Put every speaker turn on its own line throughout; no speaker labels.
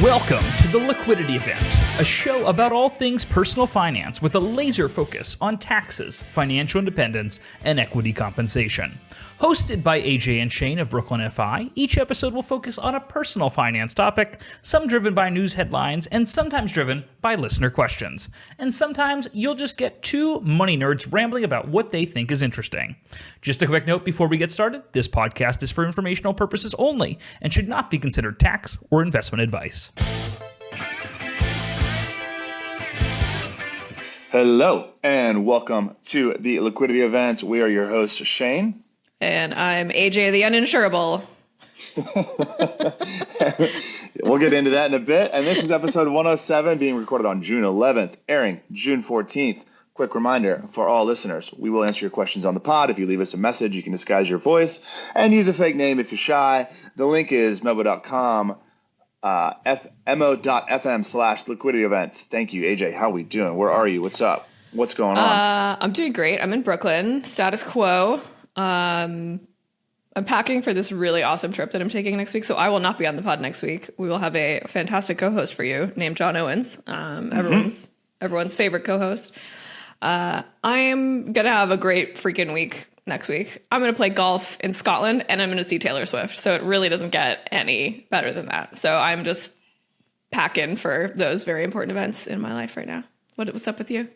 Welcome to the Liquidity Event, a show about all things personal finance with a laser focus on taxes, financial independence, and equity compensation. Hosted by AJ and Shane of Brooklyn FI, each episode will focus on a personal finance topic, some driven by news headlines and sometimes driven by listener questions. And sometimes you'll just get two money nerds rambling about what they think is interesting. Just a quick note before we get started, this podcast is for informational purposes only and should not be considered tax or investment advice.
Hello, and welcome to the Liquidity Event. We are your hosts, Shane.
And I'm AJ the Uninsurable.
We'll get into that in a bit. And this is episode 107 being recorded on June 11th, airing June 14th. Quick reminder for all listeners, we will answer your questions on the pod. If you leave us a message, you can disguise your voice and use a fake name if you're shy. The link is mobo.com, mo.fm/liquidity event. Thank you, AJ. How are we doing? Where are you? What's up? What's going on?
I'm doing great. I'm in Brooklyn. Status quo. I'm packing for this really awesome trip that I'm taking next week, so I will not be on the pod next week. We will have a fantastic co-host for you named John Owens, everyone's favorite co-host. I am gonna have a great freaking week next week. I'm gonna play golf in Scotland, and I'm gonna see Taylor Swift. So it really doesn't get any better than that. So I'm just packing for those very important events in my life right now. What's up with you?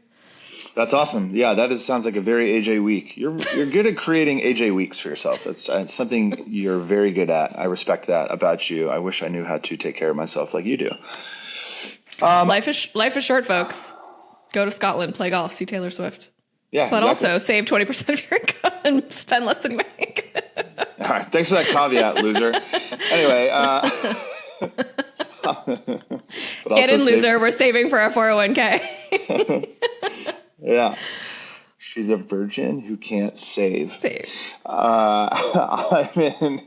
That's awesome. Yeah, sounds like a very AJ week. You're good at creating AJ weeks for yourself. That's something you're very good at. I respect that about you. I wish I knew how to take care of myself like you do.
Life is short, folks. Go to Scotland, play golf, see Taylor Swift.
Yeah,
but
exactly.
Also save 20% of your income and spend less than you make.
All right, thanks for that caveat, loser. Anyway.
Get in, loser. We're saving for our 401k.
Yeah. She's a virgin who can't save. I'm in.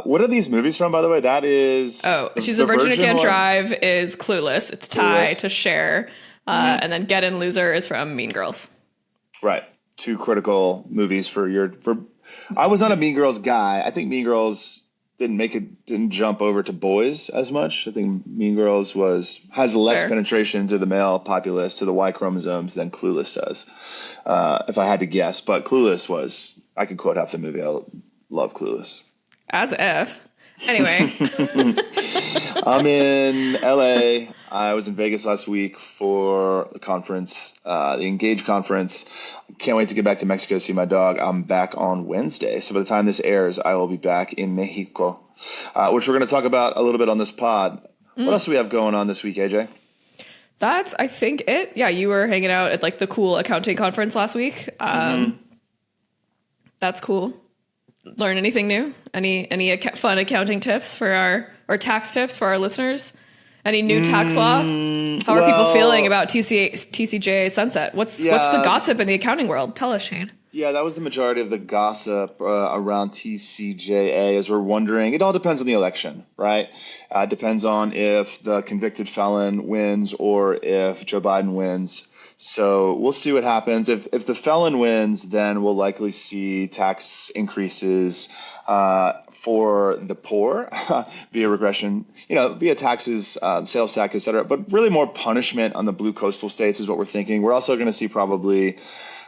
What are these movies from, by the way? That is.
Oh, She's a Virgin Who Can't Drive is Clueless. It's Ty to Cher. And then Get In, Loser is from Mean Girls.
Right. Two critical movies I was not a Mean Girls guy. I think Mean Girls didn't jump over to boys as much. I think Mean Girls has less penetration to the male populace, to the Y chromosomes, than Clueless does, if I had to guess. But Clueless I could quote half the movie. I love Clueless.
As if. Anyway.
I'm in LA. I was in Vegas last week for the conference, the Engage conference. Can't wait to get back to Mexico to see my dog. I'm back on Wednesday. So by the time this airs, I will be back in Mexico, which we're going to talk about a little bit on this pod. What else do we have going on this week, AJ?
That's, I think, it. Yeah, you were hanging out at like the cool accounting conference last week. That's cool. Learn anything new? Any fun accounting tips or tax tips for our listeners? Any new tax law? How are people feeling about TCJA sunset? What's the gossip in the accounting world? Tell us, Shane.
Yeah, that was the majority of the gossip around TCJA, as we're wondering. It all depends on the election, right? It depends on if the convicted felon wins or if Joe Biden wins. So we'll see what happens. If the felon wins, then we'll likely see tax increases for the poor via regression, via taxes, sales tax, et cetera. But really more punishment on the blue coastal states is what we're thinking. We're also going to see probably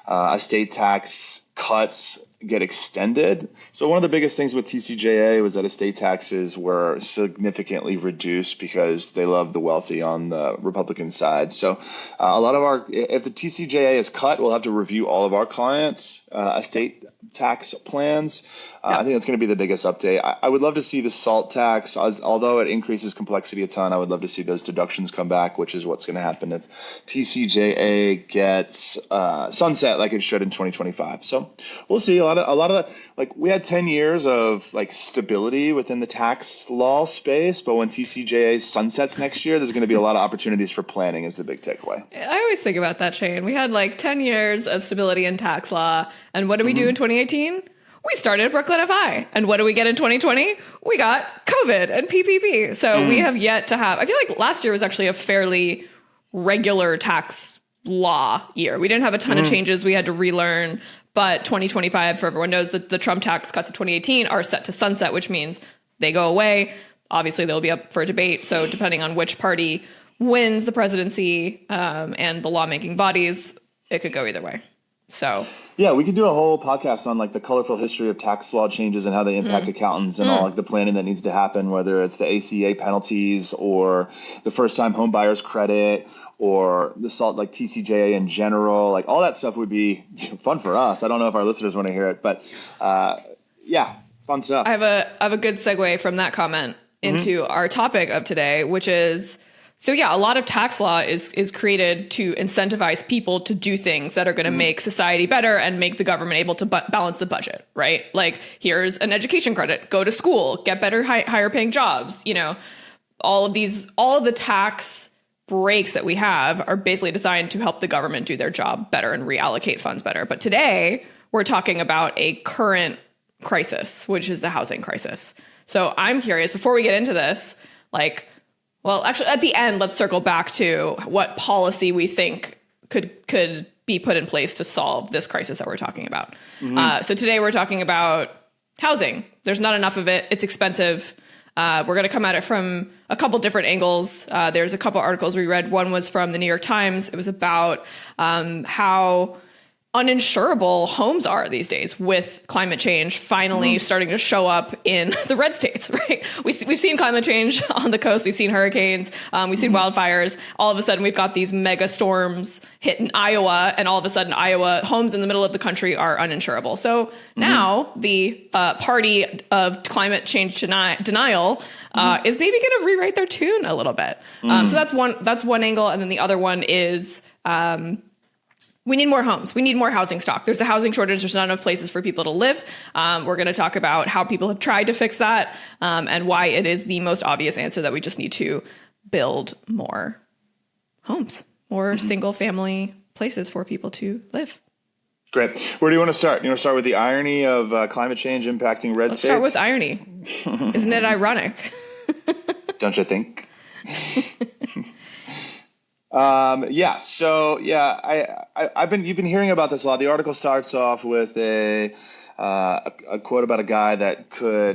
estate tax cuts get extended. So one of the biggest things with TCJA was that estate taxes were significantly reduced because they love the wealthy on the Republican side. So if the TCJA is cut, we'll have to review all of our clients' estate tax plans. I think that's going to be the biggest update. I would love to see the SALT tax, although it increases complexity a ton. I would love to see those deductions come back, which is what's going to happen if TCJA gets sunset like it should in 2025. So we'll see. A lot of that, we had 10 years of stability within the tax law space, but when TCJA sunsets next year, there's going to be a lot of opportunities for planning is the big takeaway.
I always think about that, Shane. We had 10 years of stability in tax law, and what did we do in 2018? We started Brooklyn FI. And what do we get in 2020? We got COVID and PPP. So we have yet to have, I feel like last year was actually a fairly regular tax law year. We didn't have a ton of changes we had to relearn. But 2025, for everyone knows, that the Trump tax cuts of 2018 are set to sunset, which means they go away. obviously they'll be up for debate. So depending on which party wins the presidency and the lawmaking bodies, it could go either way. So
yeah, we could do a whole podcast on like the colorful history of tax law changes and how they impact accountants and all like the planning that needs to happen, whether it's the ACA penalties or the first time home buyers credit or the SALT like TCJA in general. Like all that stuff would be fun for us. I don't know if our listeners want to hear it, but yeah, fun stuff.
I have a good segue from that comment into our topic of today, which is, so yeah, a lot of tax law is created to incentivize people to do things that are going to make society better and make the government able to balance the budget, right? Like here's an education credit, go to school, get better, higher paying jobs. You know, all of the tax breaks that we have are basically designed to help the government do their job better and reallocate funds better. But today we're talking about a current crisis, which is the housing crisis. So I'm curious, before we get into this, like, well, actually, at the end, let's circle back to what policy we think could be put in place to solve this crisis that we're talking about. So today we're talking about housing. There's not enough of it. It's expensive. We're going to come at it from a couple different angles. There's a couple articles we read. One was from the New York Times. It was about how uninsurable homes are these days with climate change finally starting to show up in the red states, right? We've seen climate change on the coast. We've seen hurricanes. We've seen wildfires. All of a sudden, we've got these mega storms hitting Iowa, and all of a sudden, Iowa homes in the middle of the country are uninsurable. So now the party of climate change denial is maybe going to rewrite their tune a little bit. So that's one angle, and then the other one is we need more homes. We need more housing stock. There's a housing shortage. There's not enough places for people to live. We're going to talk about how people have tried to fix that and why it is the most obvious answer that we just need to build more homes, more single family places for people to live.
Great. Where do you want to start? You want to start with the irony of climate change impacting red
Let's
states?
start with irony. Isn't it ironic?
Don't you think? You've been hearing about this a lot. The article starts off with a quote about a guy that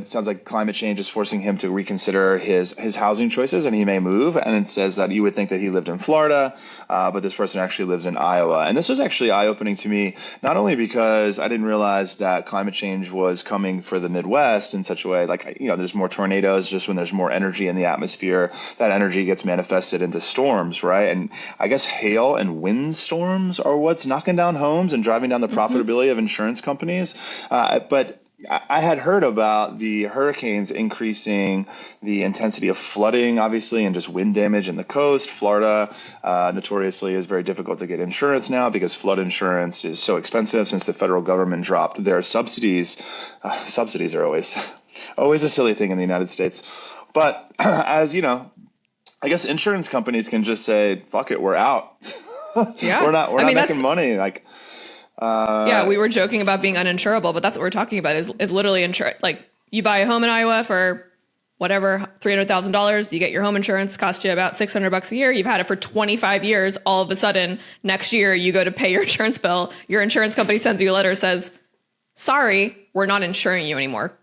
sounds like climate change is forcing him to reconsider his housing choices and he may move. And it says that you would think that he lived in Florida, but this person actually lives in Iowa. And this was actually eye-opening to me, not only because I didn't realize that climate change was coming for the Midwest in such a way, like, there's more tornadoes just when there's more energy in the atmosphere, that energy gets manifested into storms, right? And I guess hail and wind storms are what's knocking down homes and driving down the profitability of insurance companies. But I had heard about the hurricanes increasing the intensity of flooding, obviously, and just wind damage in the coast. Florida notoriously is very difficult to get insurance now because flood insurance is so expensive since the federal government dropped their subsidies. Subsidies are always a silly thing in the United States. But as you know, I guess insurance companies can just say, fuck it, we're out.
Yeah.
we're not making money. Like,
we were joking about being uninsurable, but that's what we're talking about is literally insurance. Like you buy a home in Iowa for whatever, $300,000, you get your home insurance, cost you about $600 a year. You've had it for 25 years. All of a sudden next year you go to pay your insurance bill. Your insurance company sends you a letter, says, sorry, we're not insuring you anymore.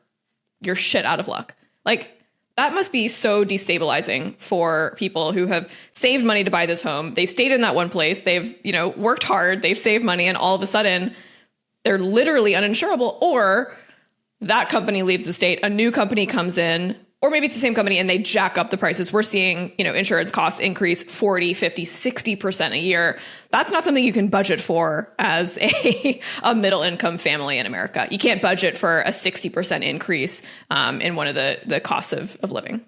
You're shit out of luck. Like that must be so destabilizing for people who have saved money to buy this home. They've stayed in that one place. They've, worked hard. They've saved money. And all of a sudden they're literally uninsurable, or that company leaves the state. A new company comes in, or maybe it's the same company and they jack up the prices. We're seeing, insurance costs increase 40, 50, 60% a year. That's not something you can budget for as a middle income family in America. You can't budget for a 60% increase in one of the costs of living.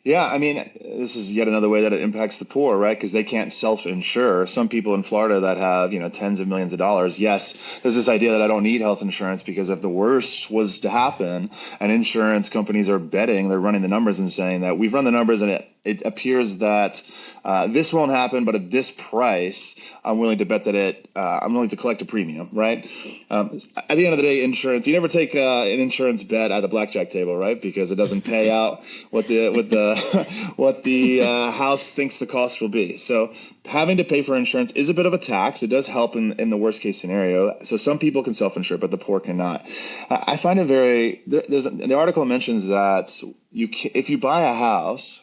Yeah, I mean, this is yet another way that it impacts the poor, right? Because they can't self-insure. Some people in Florida that have, tens of millions of dollars. Yes, there's this idea that I don't need health insurance because if the worst was to happen, and insurance companies are betting, they're running the numbers and saying that we've run the numbers and it appears that this won't happen, but at this price, I'm willing to bet that I'm willing to collect a premium, right? At the end of the day, insurance, you never take an insurance bet at the blackjack table, right? Because it doesn't pay out what the house thinks the cost will be. So having to pay for insurance is a bit of a tax. It does help in the worst case scenario. So some people can self-insure, but the poor cannot. I find it the article mentions that if you buy a house,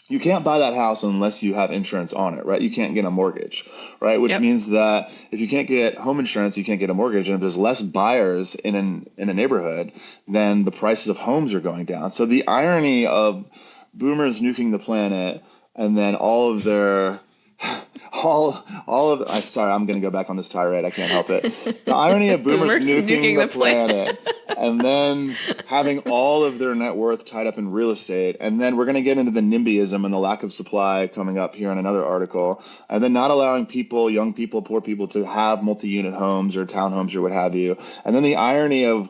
you can't buy that house unless you have insurance on it, right? You can't get a mortgage, right? Which means that if you can't get home insurance, you can't get a mortgage. And if there's less buyers in a neighborhood, then the prices of homes are going down. So the irony of boomers nuking the planet and then all of their sorry, I'm going to go back on this tirade. I can't help it. The irony of boomers nuking the planet and then having all of their net worth tied up in real estate. And then we're going to get into the NIMBYism and the lack of supply coming up here in another article. And then not allowing people, young people, poor people to have multi-unit homes or townhomes or what have you. And then the irony of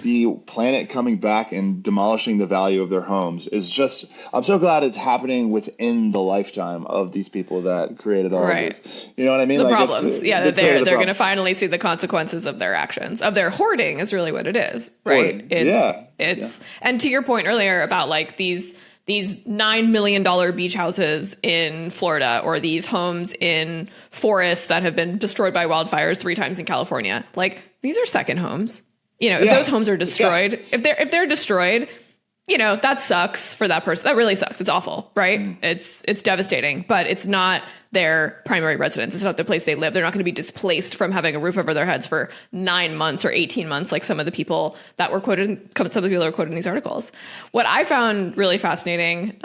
the planet coming back and demolishing the value of their homes is just, I'm so glad it's happening within the lifetime of these people that created all of this. You know what I mean?
The problems. That they're going to finally see the consequences of their actions, of their hoarding is really what it is, right? And to your point earlier about like these $9 million beach houses in Florida or these homes in forests that have been destroyed by wildfires 3 times in California, like these are second homes. If those homes are destroyed, if they're destroyed, that sucks for that person. That really sucks. It's awful, right? It's devastating, but it's not their primary residence. It's not the place they live. They're not going to be displaced from having a roof over their heads for 9 months or 18 months, like some of the people that were quoted, some of the people that were quoted in these articles. What I found really fascinating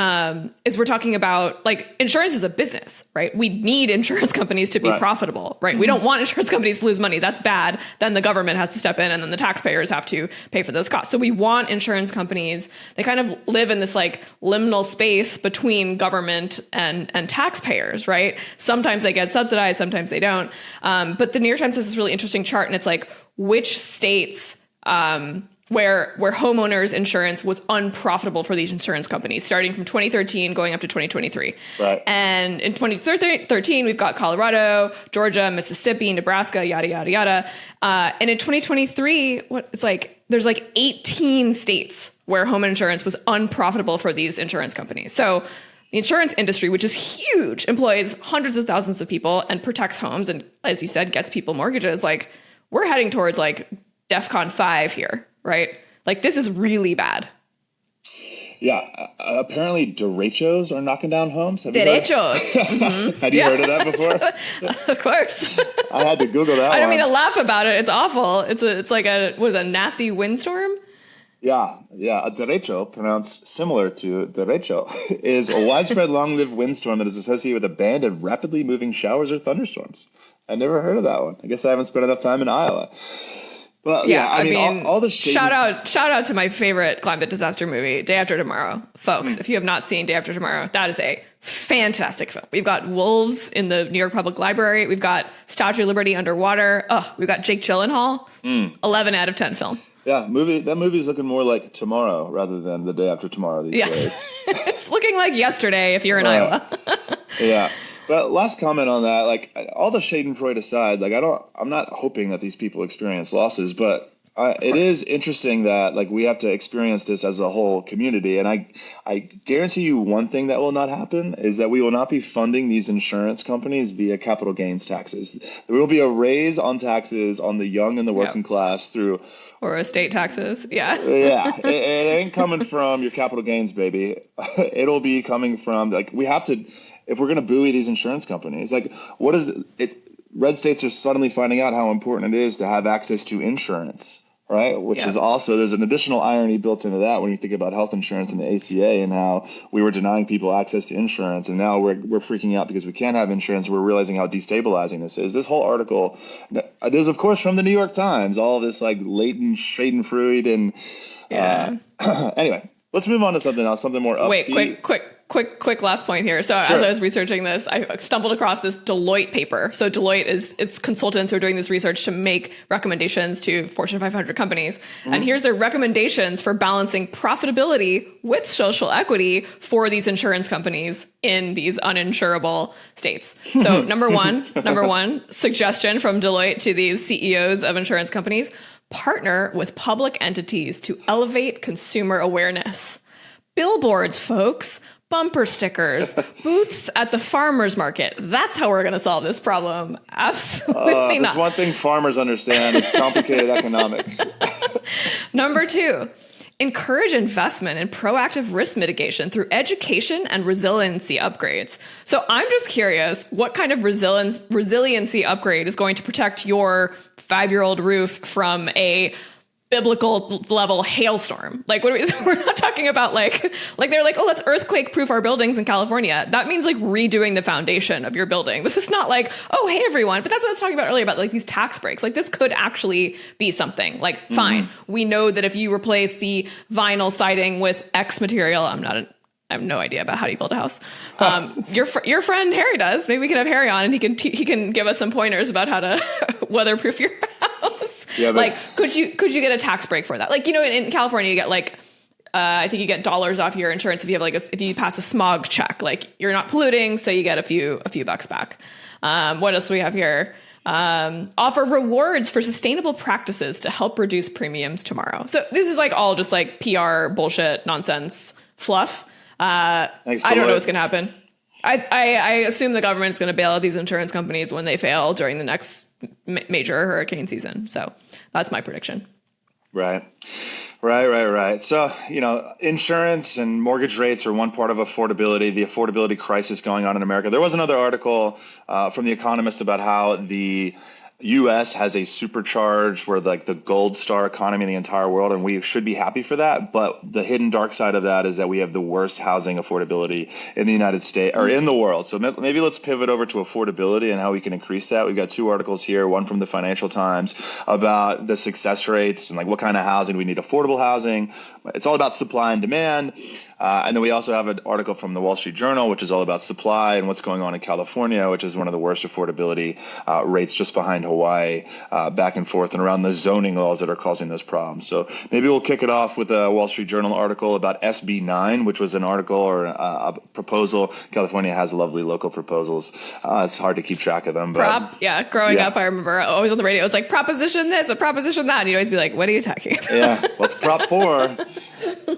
is we're talking about like insurance is a business, right? We need insurance companies to be profitable, right? We don't want insurance companies to lose money. That's bad. Then the government has to step in and then the taxpayers have to pay for those costs. So we want insurance companies. They kind of live in this like liminal space between government and taxpayers, right? Sometimes they get subsidized, sometimes they don't. But the New York Times has this really interesting chart, and it's like which states where homeowners insurance was unprofitable for these insurance companies, starting from 2013 going up to 2023. Right. And in 2013, we've got Colorado, Georgia, Mississippi, Nebraska, yada, yada, yada. And in 2023, there's like 18 states where home insurance was unprofitable for these insurance companies. So the insurance industry, which is huge, employs hundreds of thousands of people and protects homes and, as you said, gets people mortgages. Like, we're heading towards like DEFCON 5 here, right? Like, this is really bad.
Yeah. Apparently, derechos are knocking down homes.
Derechos. Mm-hmm.
Had you heard of that before?
Of course.
I had to Google that.
I don't mean to laugh about it. It's awful. It's like a nasty windstorm.
Yeah. A derecho, pronounced similar to derecho, is a widespread long-lived windstorm that is associated with a band of rapidly moving showers or thunderstorms. I never heard of that one. I guess I haven't spent enough time in Iowa. But I mean, all the shout out to my favorite climate disaster movie, Day After Tomorrow, folks. If you have not seen Day After Tomorrow, that is a fantastic film. We've got wolves in the New York Public Library. We've got Statue of Liberty underwater. We've got Jake Gyllenhaal. 11 out of 10 film. Yeah, that movie's looking more like Tomorrow rather than The Day After Tomorrow these days.
It's looking like yesterday if you're in Iowa.
Yeah. But last comment on that, like all the Schadenfreude aside, like I'm not hoping that these people experience losses, but it is interesting that like we have to experience this as a whole community. And I guarantee you one thing that will not happen is that we will not be funding these insurance companies via capital gains taxes. There will be a raise on taxes on the young and the working class through
or estate taxes. Yeah.
It ain't coming from your capital gains, baby. It'll be coming from like we have to. If we're going to buoy these insurance companies, like what is it? Red states are suddenly finding out how important it is to have access to insurance, right? Which is also, there's an additional irony built into that when you think about health insurance and the ACA and how we were denying people access to insurance. And now we're freaking out because we can't have insurance. We're realizing how destabilizing this is. This whole article, it is, of course, from the New York Times, all this like latent Schadenfreude and anyway. Let's move on to something else, something more upbeat.
Wait, quick last point here. So
Sure.
as I was researching this, I stumbled across this Deloitte paper. So Deloitte it's consultants who are doing this research to make recommendations to Fortune 500 companies. And here's their recommendations for balancing profitability with social equity for these insurance companies in these uninsurable states. So number one suggestion from Deloitte to these CEOs of insurance companies: partner with public entities to elevate consumer awareness. Billboards, folks. Bumper stickers, booths at the farmer's market. That's how we're going to solve this problem. Absolutely not.
There's one thing farmers understand. It's complicated economics.
Number 2, encourage investment in proactive risk mitigation through education and resiliency upgrades. So I'm just curious, what kind of resiliency upgrade is going to protect your 5-year-old roof from a biblical level hailstorm? Like, we're not talking about like they're like, oh, let's earthquake proof our buildings in California. That means like redoing the foundation of your building. This is not like, oh, hey everyone. But that's what I was talking about earlier about like these tax breaks. Like, this could actually be something. Like, fine, we know that if you replace the vinyl siding with X material, I have no idea about how do you build a house. Your friend Harry does. Maybe we can have Harry on, and he can give us some pointers about how to weatherproof your house. Yeah, like, could you get a tax break for that? Like, in California, you get like, I think you get dollars off your insurance if you have like if you pass a smog check. Like, you're not polluting, so you get a few bucks back. What else do we have here? Offer rewards for sustainable practices to help reduce premiums tomorrow. So this is like all just like PR bullshit nonsense fluff. I don't know what's going to happen. I assume the government's going to bail out these insurance companies when they fail during the next major hurricane season. So that's my prediction.
Right. So, insurance and mortgage rates are one part of affordability, the affordability crisis going on in America. There was another article from The Economist about how the U.S. has a supercharged, we're like the gold star economy in the entire world, and we should be happy for that. But the hidden dark side of that is that we have the worst housing affordability in the United States or in the world. So maybe let's pivot over to affordability and how we can increase that. We've got 2 articles here, one from the Financial Times about the success rates and like what kind of housing we need. Affordable housing. It's all about supply and demand. And then we also have an article from the Wall Street Journal, which is all about supply and what's going on in California, which is one of the worst affordability rates just behind Hawaii, back and forth and around the zoning laws that are causing those problems. So maybe we'll kick it off with a Wall Street Journal article about SB 9, which was an article or a proposal. California has lovely local proposals. It's hard to keep track of them. But,
growing up, I remember always on the radio, it was like proposition this, a proposition that. And you'd always be like, what are you talking about?
Yeah, what's Prop 4?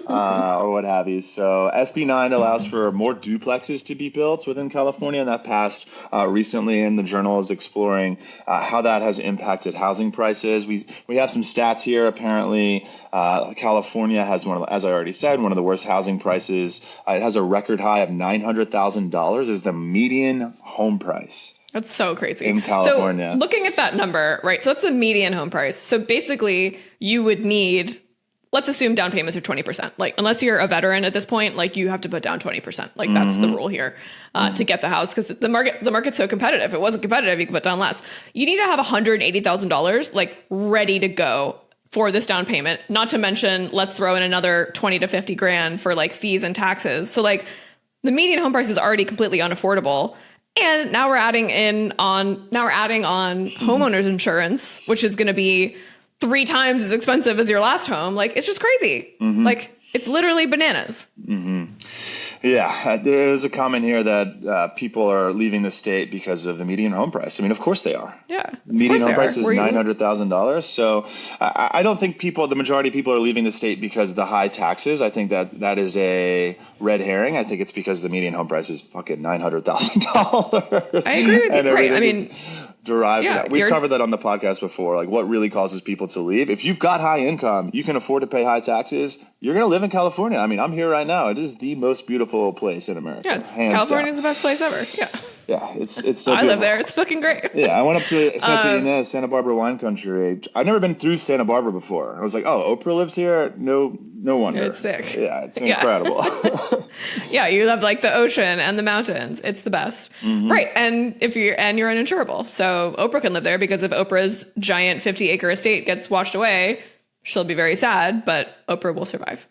Or what have you. So SB 9 allows for more duplexes to be built within California, and that passed recently, and the Journal is exploring how that has impacted housing prices. We have some stats here. Apparently, California has as I already said, one of the worst housing prices. It has a record high of $900,000 is the median home price.
That's so crazy.
In California.
So looking at that number, right? So that's the median home price. So basically, you would need, let's assume down payments are 20%. Like, unless you're a veteran at this point, like, you have to put down 20%. Like, that's the rule here to get the house, because the market's so competitive. If it wasn't competitive, you could put down less. You need to have $180,000 like ready to go for this down payment. Not to mention, let's throw in another 20 to 50 grand for like fees and taxes. So like, the median home price is already completely unaffordable. And now we're adding on homeowners insurance, which is going to be 3 times as expensive as your last home. Like, it's just crazy. Like, it's literally bananas.
Yeah, there is a comment here that people are leaving the state because of the median home price. I mean, of course they are.
Yeah,
the median home price is $900,000. So I don't think the majority of people are leaving the state because of the high taxes. I think that is a red herring. I think it's because the median home price is fucking $900,000.
I agree with you. Right. I mean,
derived from that. We've covered that on the podcast before, like what really causes people to leave. If you've got high income, you can afford to pay high taxes, you're going to live in California. I mean, I'm here right now. It is the most beautiful place in America.
Yeah, California is the best place ever. Yeah.
Yeah, it's so beautiful.
I live there. It's fucking great.
Yeah, I went up to Santa Ynez, Santa Barbara wine country. I've never been through Santa Barbara before. I was like, oh, Oprah lives here? No wonder.
It's sick.
Yeah, it's incredible.
Yeah, you love like the ocean and the mountains. It's the best. Right. And you're uninsurable. So Oprah can live there, because if Oprah's giant 50-acre estate gets washed away, she'll be very sad, but Oprah will survive.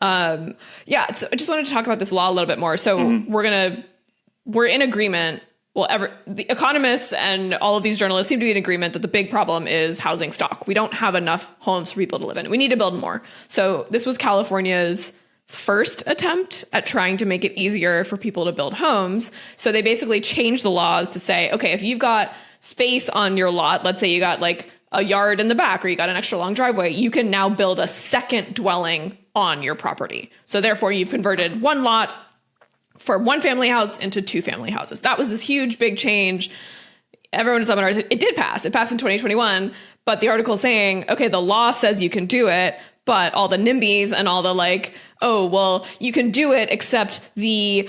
Yeah, so I just wanted to talk about this law a little bit more. So we're in agreement. Well, the economists and all of these journalists seem to be in agreement that the big problem is housing stock. We don't have enough homes for people to live in. We need to build more. So this was California's first attempt at trying to make it easier for people to build homes. So they basically changed the laws to say, okay, if you've got space on your lot, let's say you got like a yard in the back or you got an extra long driveway, you can now build a second dwelling on your property. So therefore you've converted one lot for one family house into two family houses. That was this huge, big change. Everyone in seminars, it did pass. It passed in 2021, but the article is saying, okay, the law says you can do it, but all the NIMBYs and all the like, oh, well, you can do it, except the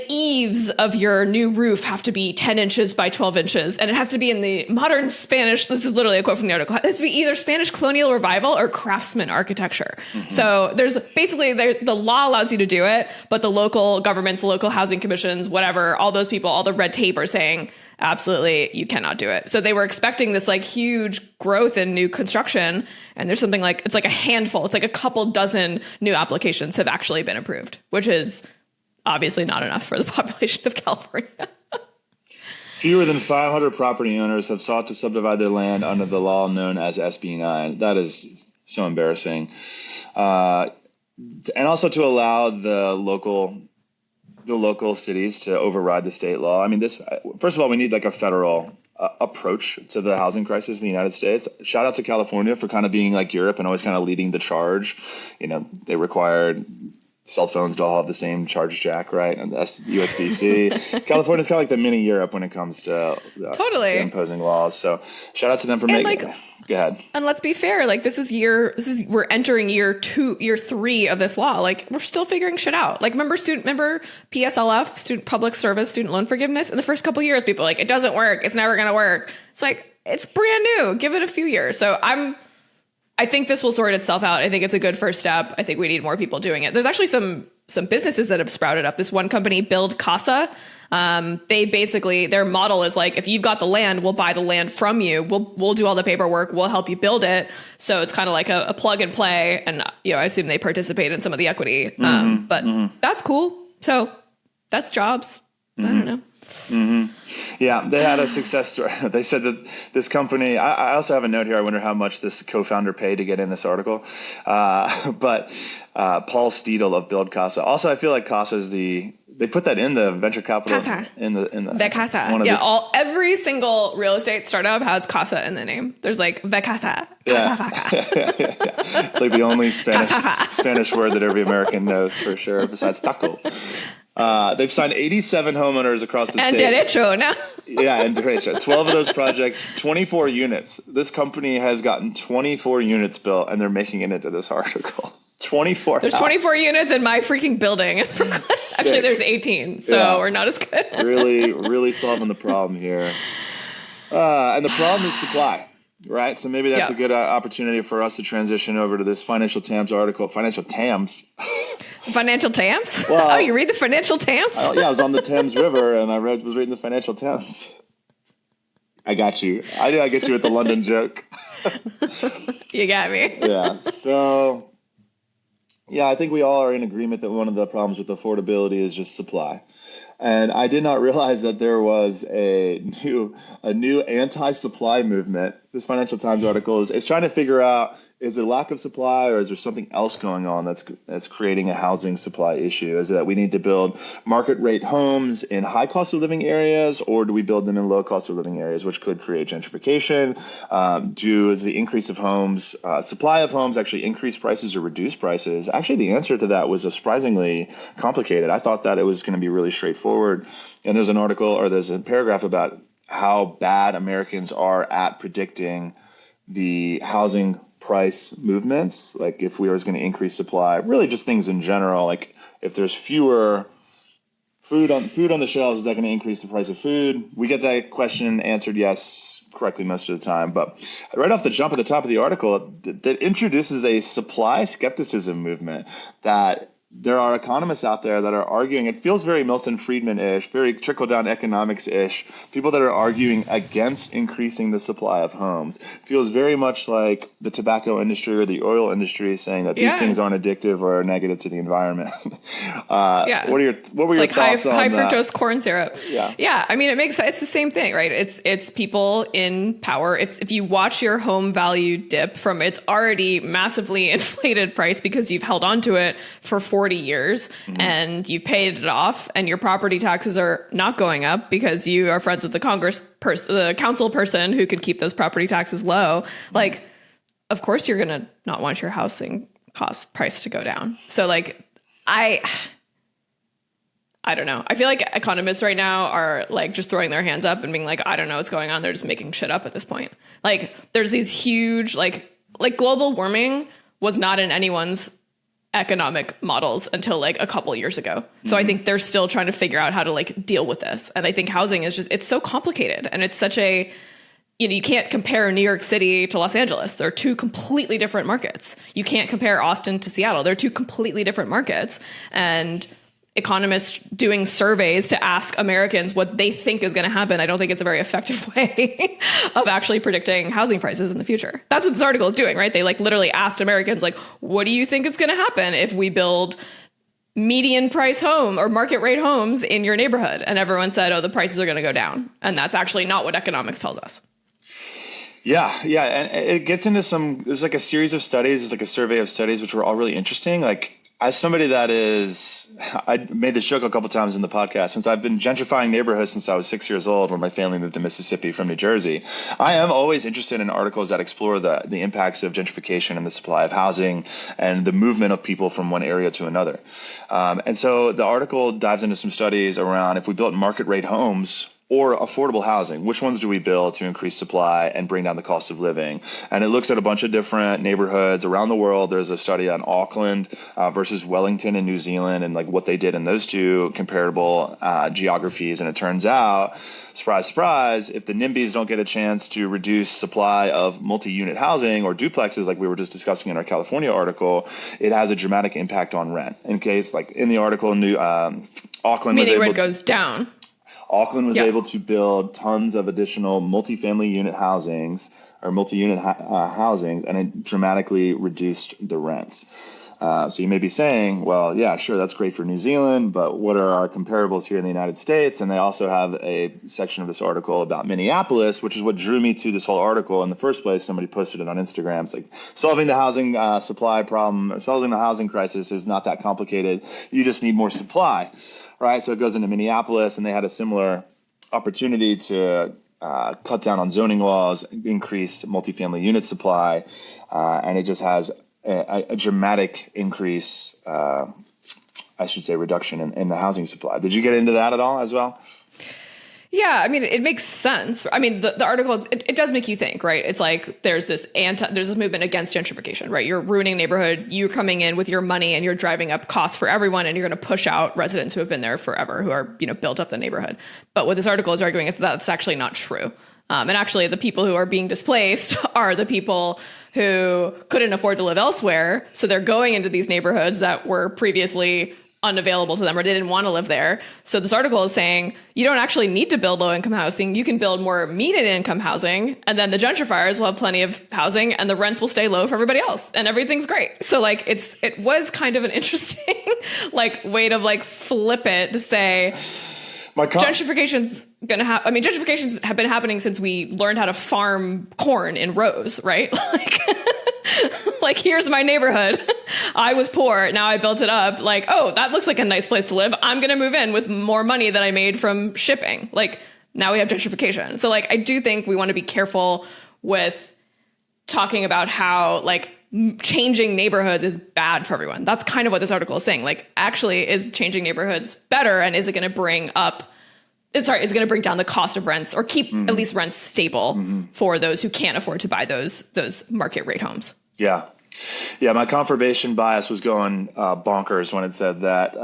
eaves of your new roof have to be 10 inches by 12 inches. And it has to be in the modern Spanish, this is literally a quote from the article, it has to be either Spanish colonial revival or craftsman architecture. So there's basically, the law allows you to do it, but the local governments, the local housing commissions, whatever, all those people, all the red tape are saying, absolutely, you cannot do it. So they were expecting this like huge growth in new construction. And there's something like, it's like a handful, it's like a couple dozen new applications have actually been approved, which is obviously not enough for the population of California.
Fewer than 500 property owners have sought to subdivide their land under the law known as SB 9. That is so embarrassing. And also to allow the local cities to override the state law. I mean, first of all, we need like a federal approach to the housing crisis in the United States. Shout out to California for kind of being like Europe and always kind of leading the charge. You know, they required cell phones to all have the same charge jack, right? And that's USB-C. California's kind of like the mini Europe when it comes to imposing laws. So shout out to them for making it. Go ahead.
And let's be fair, like we're entering year 3 of this law. Like we're still figuring shit out. Like remember PSLF, student public service, student loan forgiveness. In the first couple of years, people are like, it doesn't work. It's never going to work. It's like, it's brand new. Give it a few years. So I think this will sort itself out. I think it's a good first step. I think we need more people doing it. There's actually some businesses that have sprouted up. This one company, Build Casa, they basically, their model is like, if you've got the land, we'll buy the land from you. We'll do all the paperwork. We'll help you build it. So it's kind of like a plug and play. And, I assume they participate in some of the equity. But that's cool. So that's jobs. I don't know.
Yeah, they had a success story. They said that this company, I also have a note here. I wonder how much this co-founder paid to get in this article. But Paul Steedle of Build Casa. Also, I feel like Casa is they put that in the venture capital.
Casa.
In the
Casa. Every single real estate startup has Casa in the name. There's like the Casa.
Yeah. It's like the only Spanish word that every American knows for sure, besides taco. They've signed 87 homeowners across the state.
And derecho, no?
Yeah, and derecho. 12 of those projects, 24 units. This company has gotten 24 units built, and they're making it into this article. 24.
There's 24 units in my freaking building in Brooklyn. Actually, there's 18, so we're not as good.
really solving the problem here. And the problem is supply. Right. So maybe that's a good opportunity for us to transition over to this Financial Times article. Financial Times.
Financial Times?
Well,
you read the Financial Times?
I was on the Thames River and I was reading the Financial Times. I got you. I get you with the London joke.
You got me.
Yeah. So, I think we all are in agreement that one of the problems with affordability is just supply. And I did not realize that there was a new anti-supply movement. This Financial Times article is trying to figure out, is there lack of supply or is there something else going on that's creating a housing supply issue? Is it that we need to build market rate homes in high cost of living areas, or do we build them in low cost of living areas, which could create gentrification? Is the increase of homes, supply of homes actually increase prices or reduce prices? Actually, the answer to that was surprisingly complicated. I thought that it was going to be really straightforward. And there's a paragraph about how bad Americans are at predicting the housing price movements, like if we were going to increase supply, really just things in general, like if there's fewer food on the shelves, is that going to increase the price of food? We get that question answered yes correctly most of the time, but right off the jump at the top of the article, that introduces a supply skepticism movement that there are economists out there that are arguing, it feels very Milton Friedman-ish, very trickle-down economics-ish, people that are arguing against increasing the supply of homes. It feels very much like the tobacco industry or the oil industry saying that these things aren't addictive or are negative to the environment. What were your thoughts on
high
that?
fructose corn syrup? Yeah. I mean, it makes it's the same thing, right? It's people in power. If you watch your home value dip from its already massively inflated price because you've held on to it for 40 years and you've paid it off, and your property taxes are not going up because you are friends with the council person who can keep those property taxes low. Like, of course you're going to not want your housing cost price to go down. So like, I don't know. I feel like economists right now are like just throwing their hands up and being like, I don't know what's going on. They're just making shit up at this point. Like there's these huge, like global warming was not in anyone's economic models until like a couple years ago. So I think they're still trying to figure out how to like deal with this. And I think housing is it's so complicated, and it's such a, you can't compare New York City to Los Angeles. They're two completely different markets. You can't compare Austin to Seattle. They're two completely different markets. And economists doing surveys to ask Americans what they think is going to happen, I don't think it's a very effective way of actually predicting housing prices in the future. That's what this article is doing, right? They like literally asked Americans, like, what do you think is going to happen if we build median price home or market rate homes in your neighborhood? And everyone said, oh, the prices are going to go down. And that's actually not what economics tells us.
Yeah. And it gets into there's like a series of studies, there's like a survey of studies, which were all really interesting. Like, as somebody I made this joke a couple times in the podcast, since I've been gentrifying neighborhoods since I was 6 years old, when my family moved to Mississippi from New Jersey, I am always interested in articles that explore the impacts of gentrification and the supply of housing and the movement of people from one area to another. And so the article dives into some studies around if we built market rate homes or affordable housing, which ones do we build to increase supply and bring down the cost of living? And it looks at a bunch of different neighborhoods around the world. There's a study on Auckland versus Wellington in New Zealand, and like what they did in those two comparable geographies. And it turns out, surprise, surprise, if the NIMBYs don't get a chance to reduce supply of multi-unit housing or duplexes, like we were just discussing in our California article, it has a dramatic impact on rent. In case, like in the article, Auckland was able
rent goes down.
Auckland was able to build tons of additional multifamily unit housings or multi-unit housings, and it dramatically reduced the rents. So you may be saying, well, yeah, sure, that's great for New Zealand, but what are our comparables here in the United States? And they also have a section of this article about Minneapolis, which is what drew me to this whole article in the first place. Somebody posted it on Instagram. It's like, solving the housing supply problem, solving the housing crisis is not that complicated. You just need more supply. Right, so it goes into Minneapolis, and they had a similar opportunity to cut down on zoning laws, increase multifamily unit supply, and it just has a dramatic increase, reduction in the housing supply. Did you get into that at all as well?
Yeah, I mean, it makes sense. I mean, the article, it does make you think, right? It's like there's this movement against gentrification, right? You're ruining neighborhood, you're coming in with your money and you're driving up costs for everyone, and you're going to push out residents who have been there forever, who are, built up the neighborhood. But what this article is arguing is that's actually not true. And actually, the people who are being displaced are the people who couldn't afford to live elsewhere. So they're going into these neighborhoods that were previously unavailable to them, or they didn't want to live there. So this article is saying you don't actually need to build low-income housing. You can build more median-income housing, and then the gentrifiers will have plenty of housing, and the rents will stay low for everybody else, and everything's great. So like it was kind of an interesting way to flip it to say gentrification's gonna happen. I mean, gentrifications have been happening since we learned how to farm corn in rows, right? Like, here's my neighborhood. I was poor. Now I built it up. Like, oh, that looks like a nice place to live. I'm going to move in with more money that I made from shipping. Like, now we have gentrification. So, I do think we want to be careful with talking about how, changing neighborhoods is bad for everyone. That's kind of what this article is saying. Actually, is changing neighborhoods better? And is it going to bring down the cost of rents, or keep at least rents stable for those who can't afford to buy those market rate homes?
Yeah, my confirmation bias was going bonkers when it said that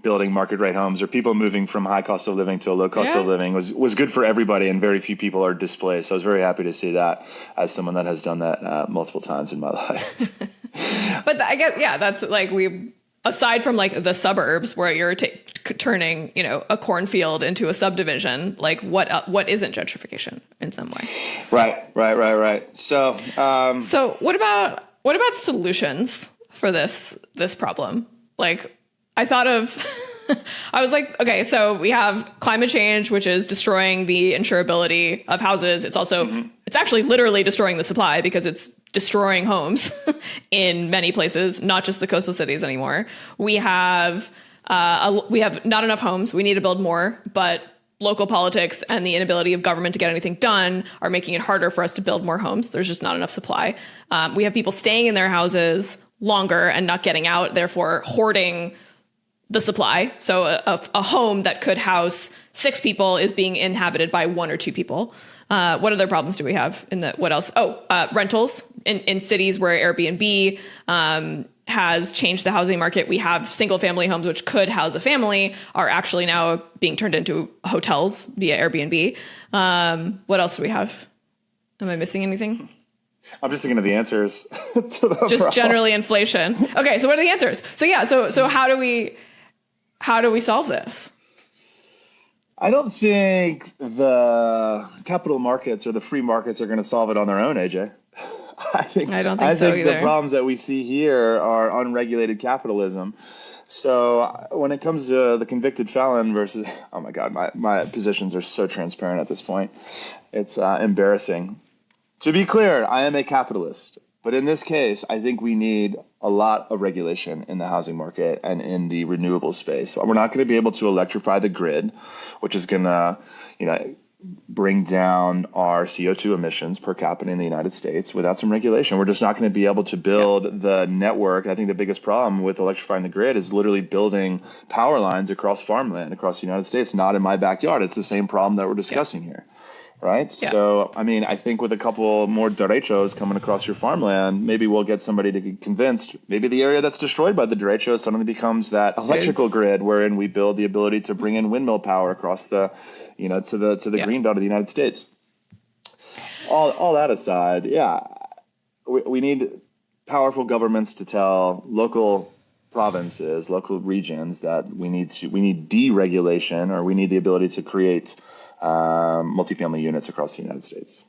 building market rate homes, or people moving from high cost of living to a low cost of living, was good for everybody, and very few people are displaced. So I was very happy to see that as someone that has done that multiple times in my life.
But I guess, that's aside from like the suburbs where you're turning, a cornfield into a subdivision, like what isn't gentrification in some way?
Right. So
what about solutions for this problem? Like I thought of, I was like, okay, so we have climate change, which is destroying the insurability of houses. It's also, it's actually literally destroying the supply because it's destroying homes in many places, not just the coastal cities anymore. We have not enough homes. We need to build more, but local politics and the inability of government to get anything done are making it harder for us to build more homes. There's just not enough supply. We have people staying in their houses longer and not getting out, therefore hoarding the supply. So a home that could house 6 people is being inhabited by 1 or 2 people. What other problems do we have what else? Rentals in cities where Airbnb has changed the housing market. We have single family homes, which could house a family, are actually now being turned into hotels via Airbnb. What else do we have? Am I missing anything?
I'm just thinking of the answers to the
just
problem.
Generally inflation. Okay. So what are the answers? So yeah. So how do we solve this?
I don't think the capital markets or the free markets are going to solve it on their own, AJ. I don't think so either. The problems that we see here are unregulated capitalism. So when it comes to the convicted felon versus, oh my God, my positions are so transparent at this point. It's embarrassing. To be clear, I am a capitalist. But in this case, I think we need a lot of regulation in the housing market and in the renewable space. So we're not going to be able to electrify the grid, which is going to, bring down our CO2 emissions per capita in the United States without some regulation. We're just not going to be able to build the network. I think the biggest problem with electrifying the grid is literally building power lines across farmland across the United States, not in my backyard. It's the same problem that we're discussing here. Right. Yeah. So, I think with a couple more derechos coming across your farmland, maybe we'll get somebody to get convinced. Maybe the area that's destroyed by the derechos suddenly becomes that electrical grid wherein we build the ability to bring in windmill power across the, to the green belt of the United States. All that aside, we need powerful governments to tell local provinces, local regions that we need deregulation, or we need the ability to create multifamily units across the United States.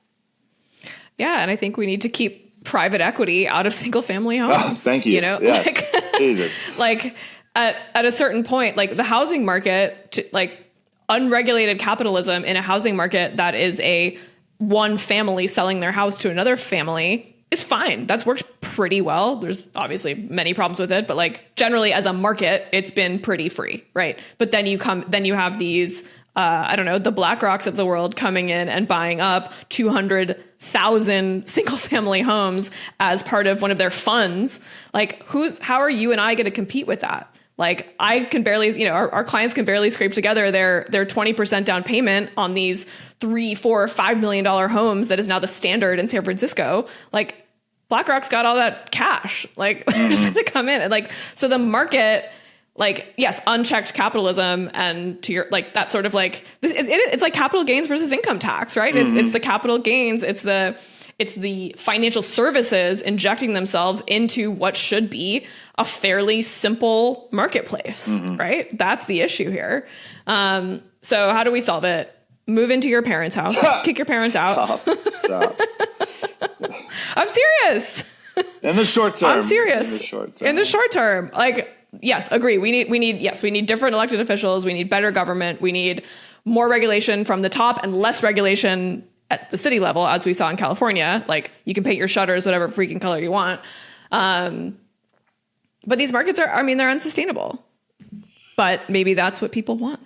Yeah,
and I think we need to keep private equity out of single family homes.
Thank you. Yes. Jesus.
Like at a certain point, like the housing market, unregulated capitalism in a housing market that is a one family selling their house to another family is fine. That's worked pretty well. There's obviously many problems with it, but generally as a market, it's been pretty free, right? But then you have these the BlackRocks of the world coming in and buying up 200,000 single family homes as part of one of their funds. How are you and I going to compete with that? I can barely, our clients can barely scrape together their 20% down payment on these $3, $4, $5 million homes that is now the standard in San Francisco. BlackRock's got all that cash. They're just going to come in and so the market. Yes, unchecked capitalism, and to your that sort of it's like capital gains versus income tax, right? It's the capital gains, it's the financial services injecting themselves into what should be a fairly simple marketplace, right? That's the issue here. So how do we solve it? Move into your parents' house, kick your parents out.
Stop.
I'm serious.
In the short term.
I'm serious. In the short term, yes, agree. We need different elected officials. We need better government. We need more regulation from the top and less regulation at the city level, as we saw in California. You can paint your shutters whatever freaking color you want. But these markets they're unsustainable. But maybe that's what people want.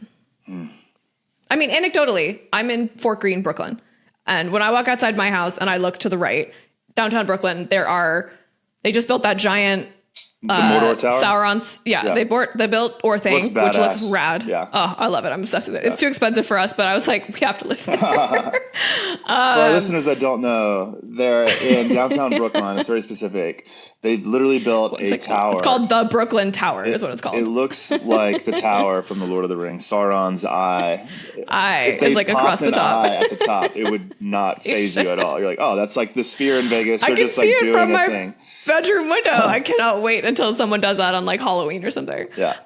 Anecdotally, I'm in Fort Greene, Brooklyn. And when I walk outside my house and I look to the right, downtown Brooklyn, they just built that giant
the Mordor Tower?
Sauron's, they built Orthang, which looks rad. Yeah. Oh, I love it. I'm obsessed with it. Yeah. It's too expensive for us, but I was like, we have to live there.
For our listeners that don't know, they're in downtown Brooklyn. It's very specific. They literally built a tower.
It's called the Brooklyn Tower is what it's called.
It looks like the tower from the Lord of the Rings, Sauron's eye.
Eye is across the top.
Eye at the top, it would not faze you at all. You're like, oh, that's like the sphere in Vegas. They're just
doing
a thing.
bedroom window. I cannot wait until someone does that on like Halloween or something.
Yeah.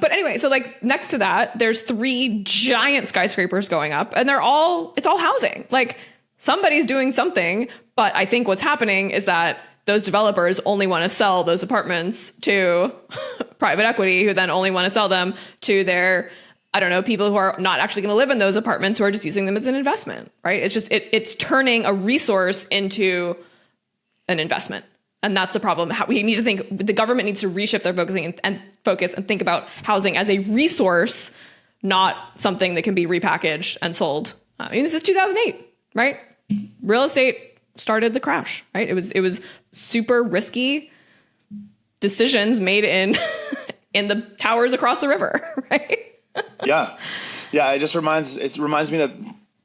But anyway, so like next to that, there's 3 giant skyscrapers going up, and it's all housing. Like somebody's doing something, but I think what's happening is that those developers only want to sell those apartments to private equity, who then only want to sell them to their, I don't know, people who are not actually going to live in those apartments, who are just using them as an investment, right? It's just, it's turning a resource into an investment. And that's the problem. How we need to think, the government needs to reshift their focusing and focus and think about housing as a resource, not something that can be repackaged and sold. I mean, this is 2008, right? Real estate started the crash, right? It was super risky decisions made in the towers across the river, right?
Yeah. It reminds me that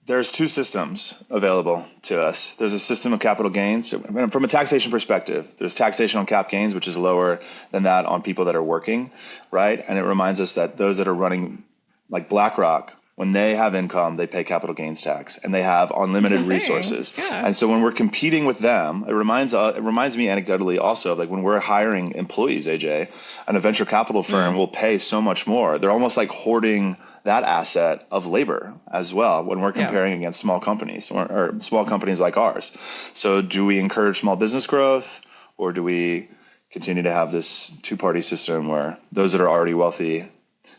there's 2 systems available to us. There's a system of capital gains. From a taxation perspective, there's taxation on cap gains, which is lower than that on people that are working, right? And it reminds us that those that are running, like BlackRock, when they have income, they pay capital gains tax, and they have unlimited resources.
Yeah.
And so when we're competing with them, it reminds me anecdotally also of like when we're hiring employees, AJ, and a venture capital firm will pay so much more. They're almost like hoarding that asset of labor as well when we're comparing against small companies or small companies like ours. So do we encourage small business growth, or do we continue to have this 2-party system where those that are already wealthy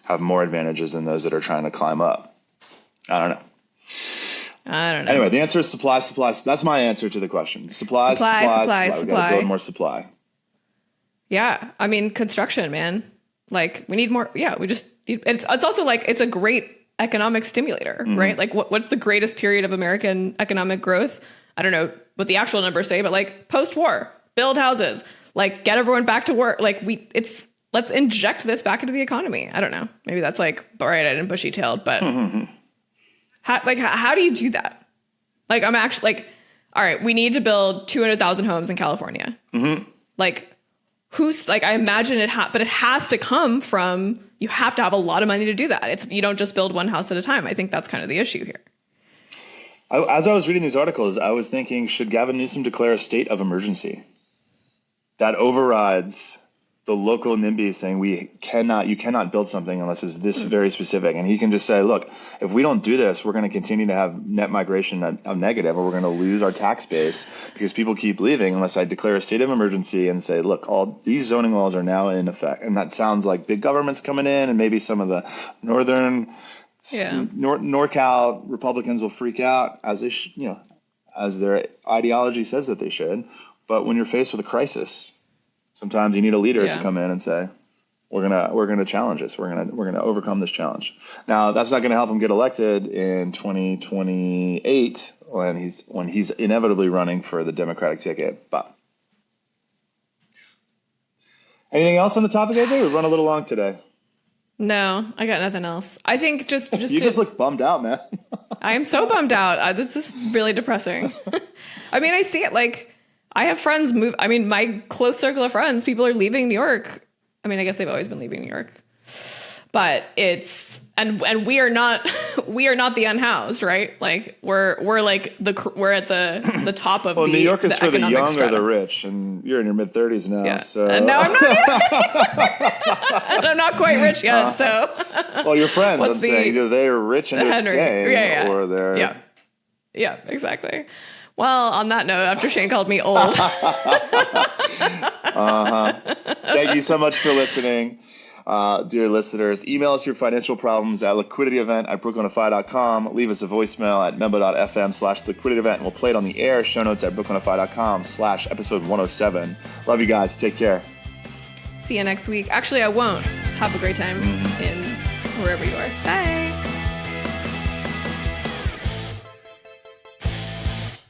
have more advantages than those that are trying to climb up? I don't know. Anyway, the answer is supply. That's my answer to the question. Supply. We gotta build more supply.
Yeah. I mean, construction, man. Like we need more. Yeah. We just need, it's also like, it's a great economic stimulator, right? Like what's the greatest period of American economic growth? I don't know what the actual numbers say, but like post-war, build houses, like get everyone back to work. Like let's inject this back into the economy. I don't know. Maybe that's like bright-eyed and bushy-tailed, but how do you do that? Like, I'm actually like, all right, we need to build 200,000 homes in California. Like, who's like, I imagine but it has to come from, you have to have a lot of money to do that. You don't just build one house at a time. I think that's kind of the issue here.
As I was reading these articles, I was thinking, should Gavin Newsom declare a state of emergency that overrides the local NIMBY saying you cannot build something unless it's this very specific? And he can just say, look, if we don't do this, we're going to continue to have net migration of negative, or we're going to lose our tax base because people keep leaving unless I declare a state of emergency and say, look, all these zoning laws are now in effect. And that sounds like big government's coming in, and maybe some of the northern NorCal Republicans will freak out as they as their ideology says that they should. But when you're faced with a crisis, sometimes you need a leader to come in and say, we're gonna challenge this. We're gonna overcome this challenge. Now, that's not gonna help him get elected in 2028 when he's inevitably running for the Democratic ticket. But anything else on the topic, AJ? We've run a little long today.
No, I got nothing else. I think just
you just look bummed out, man.
I am so bummed out. This is really depressing. I mean, I see it like. I have friends move. I mean, my close circle of friends, people are leaving New York. I mean, I guess they've always been leaving New York, but it's, and we are not the unhoused, right? Like we're at the top of
New York is for the young
strata.
or the rich, and you're in your mid-30s now.
Yeah.
So.
And now I'm not, and I'm not quite rich yet. So,
well, your friends, I'm saying, either they're rich and they're staying, or they're
yeah, exactly. Well, on that note, after Shane called me old.
Thank you so much for listening, dear listeners. Email us your financial problems at liquidityevent@brooklynfi.com. Leave us a voicemail at member.fm/liquidityevent, and we'll play it on the air. Show notes at brooklynfi.com/episode 107. Love you guys. Take care.
See you next week. Actually, I won't. Have a great time in wherever you are. Bye.